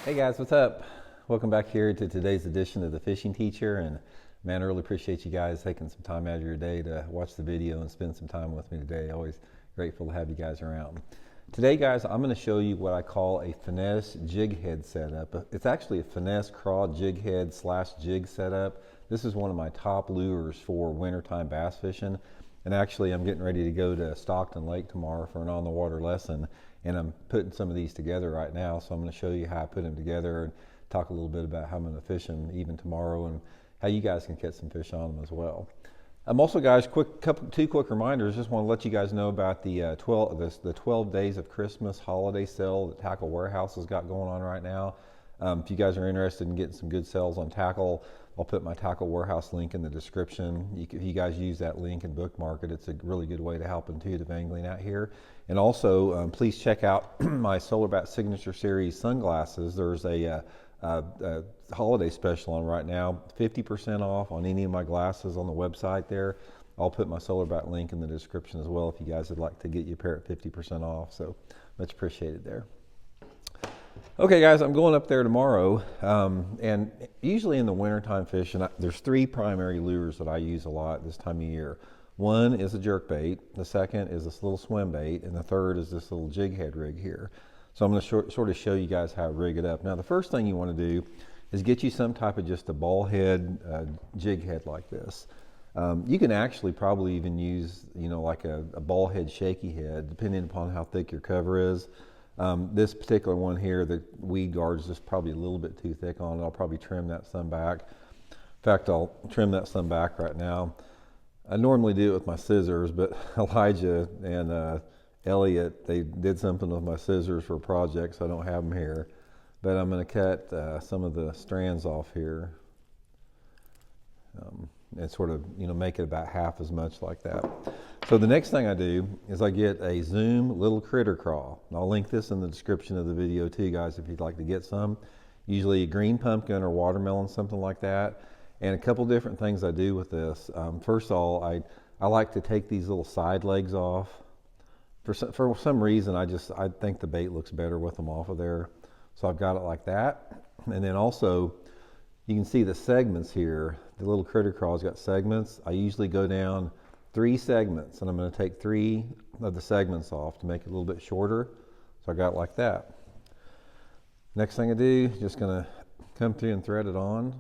Hey guys, what's up? Welcome back here to today's edition of the Fishing Teacher. And man, I really appreciate you guys taking some time out of your day to watch the video and spend some time with me today. Always grateful to have you guys around. Today, guys, I'm going to show you what I call a finesse jig head setup. It's actually a finesse craw jig head / jig setup. This is one of my top lures for wintertime bass fishing. And actually, I'm getting ready to go to Stockton Lake tomorrow for an on-the-water lesson. And I'm putting some of these together right now. So I'm going to show you how I put them together and talk a little bit about how I'm going to fish them even tomorrow and how you guys can catch some fish on them as well. Also, guys, two quick reminders. Just want to let you guys know about the 12 days of Christmas holiday sale that Tackle Warehouse has got going on right now. If you guys are interested in getting some good sales on tackle, I'll put my Tackle Warehouse link in the description. If you guys use that link and bookmark it, it's a really good way to help intuitive angling out here. And also, please check out my Solar Bat Signature Series sunglasses. There's a holiday special on right now, 50% off on any of my glasses on the website there. I'll put my Solar Bat link in the description as well if you guys would like to get you a pair at 50% off. So much appreciated there. Okay, guys, I'm going up there tomorrow, and usually in the wintertime fishing, there's three primary lures that I use a lot this time of year. One is a jerkbait, the second is this little swim bait, and the third is this little jig head rig here. So I'm going to sort of show you guys how to rig it up. Now, the first thing you want to do is get you some type of just a ball head jig head like this. You can actually probably even use, like a ball head shaky head, depending upon how thick your cover is. This particular one here, the weed guard is just probably a little bit too thick on it. I'll probably trim that some back. In fact, I'll trim that some back right now. I normally do it with my scissors, but Elijah and Elliot, they did something with my scissors for a project, so I don't have them here. But I'm going to cut some of the strands off here and sort of, make it about half as much like that. So the next thing I do is I get a Zoom little critter craw. And I'll link this in the description of the video too, guys, if you'd like to get some. Usually a green pumpkin or watermelon, something like that. And a couple different things I do with this. First of all, I like to take these little side legs off. For some reason, I think the bait looks better with them off of there. So I've got it like that. And then also, you can see the segments here. The little critter craw's got segments. I usually go down 3 segments, and I'm going to take 3 of the segments off to make it a little bit shorter. So I got it like that. Next thing I do, just going to come through and thread it on.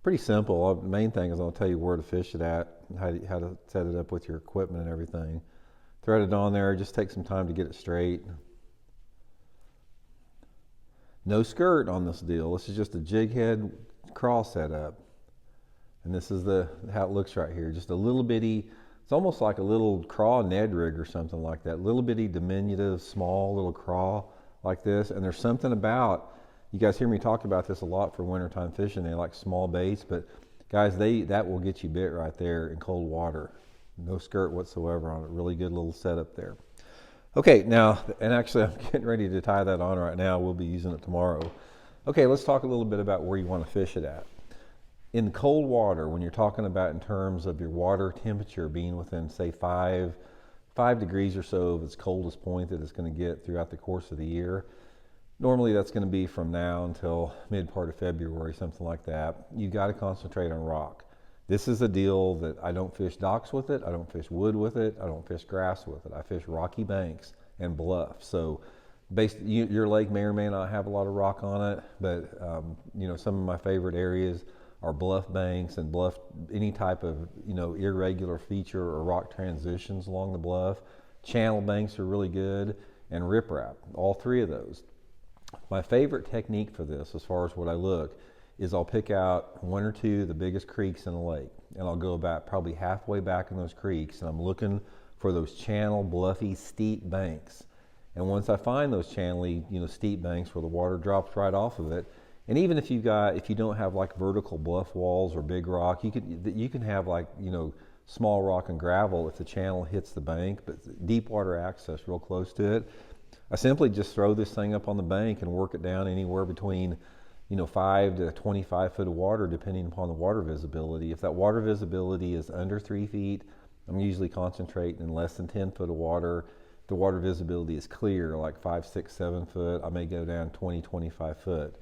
Pretty simple. The main thing is I'll tell you where to fish it at, how to set it up with your equipment and everything. Thread it on there, just take some time to get it straight. No skirt on this deal. This is just a jig head craw setup. And this is how it looks right here. Just a little bitty, it's almost like a little craw Ned rig or something like that. Little bitty diminutive, small little craw like this. And there's something about, you guys hear me talk about this a lot for wintertime fishing. They like small baits, but guys, that will get you bit right there in cold water. No skirt whatsoever on it. Really good little setup there. Okay, now, and actually I'm getting ready to tie that on right now. We'll be using it tomorrow. Okay, let's talk a little bit about where you want to fish it at. In cold water, when you're talking about in terms of your water temperature being within, say, 5 degrees or so of its coldest point that it's going to get throughout the course of the year, normally that's going to be from now until mid part of February, something like that. You got to concentrate on rock. This is a deal that I don't fish docks with it, I don't fish wood with it, I don't fish grass with it. I fish rocky banks and bluff. So your lake may or may not have a lot of rock on it, but some of my favorite areas are bluff banks and any type of irregular feature or rock transitions along the bluff. Channel banks are really good, and riprap, all 3 of those. My favorite technique for this, as far as what I look, is I'll pick out 1 or 2 of the biggest creeks in the lake, and I'll go about probably halfway back in those creeks, and I'm looking for those channel, bluffy, steep banks. And once I find those channely, steep banks where the water drops right off of it, and even if you don't have like vertical bluff walls or big rock, you can have like small rock and gravel if the channel hits the bank, but deep water access real close to it. I simply just throw this thing up on the bank and work it down anywhere between 5 to 25 foot of water, depending upon the water visibility. If that water visibility is under 3 feet, I'm usually concentrating in less than 10 foot of water. the water visibility is clear, like 5, 6, 7 foot. I may go down 20, 25 foot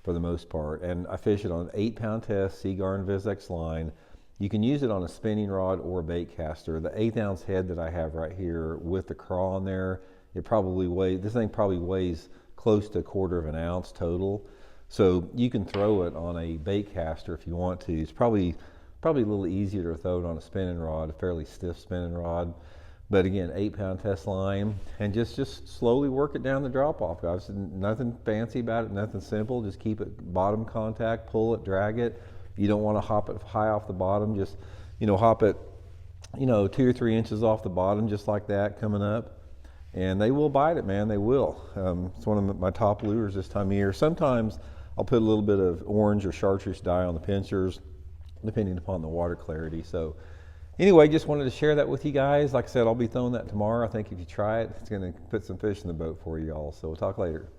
for the most part. And I fish it on an 8-pound test, Seaguar and Vizex line. You can use it on a spinning rod or a bait caster. The 1/8 ounce head that I have right here with the Craw on there, this thing probably weighs close to 1/4 ounce total. So you can throw it on a bait caster if you want to. It's probably a little easier to throw it on a spinning rod, a fairly stiff spinning rod. But again, 8-pound test line, and just slowly work it down the drop off, guys. Nothing fancy about it, nothing simple. Just keep it bottom contact, pull it, drag it. You don't want to hop it high off the bottom. Just, hop it, 2 or 3 inches off the bottom, just like that, coming up. And they will bite it, man. They will. It's one of my top lures this time of year. Sometimes I'll put a little bit of orange or chartreuse dye on the pincers, depending upon the water clarity. So anyway, just wanted to share that with you guys. Like I said, I'll be throwing that tomorrow. I think if you try it, it's going to put some fish in the boat for you all. So we'll talk later.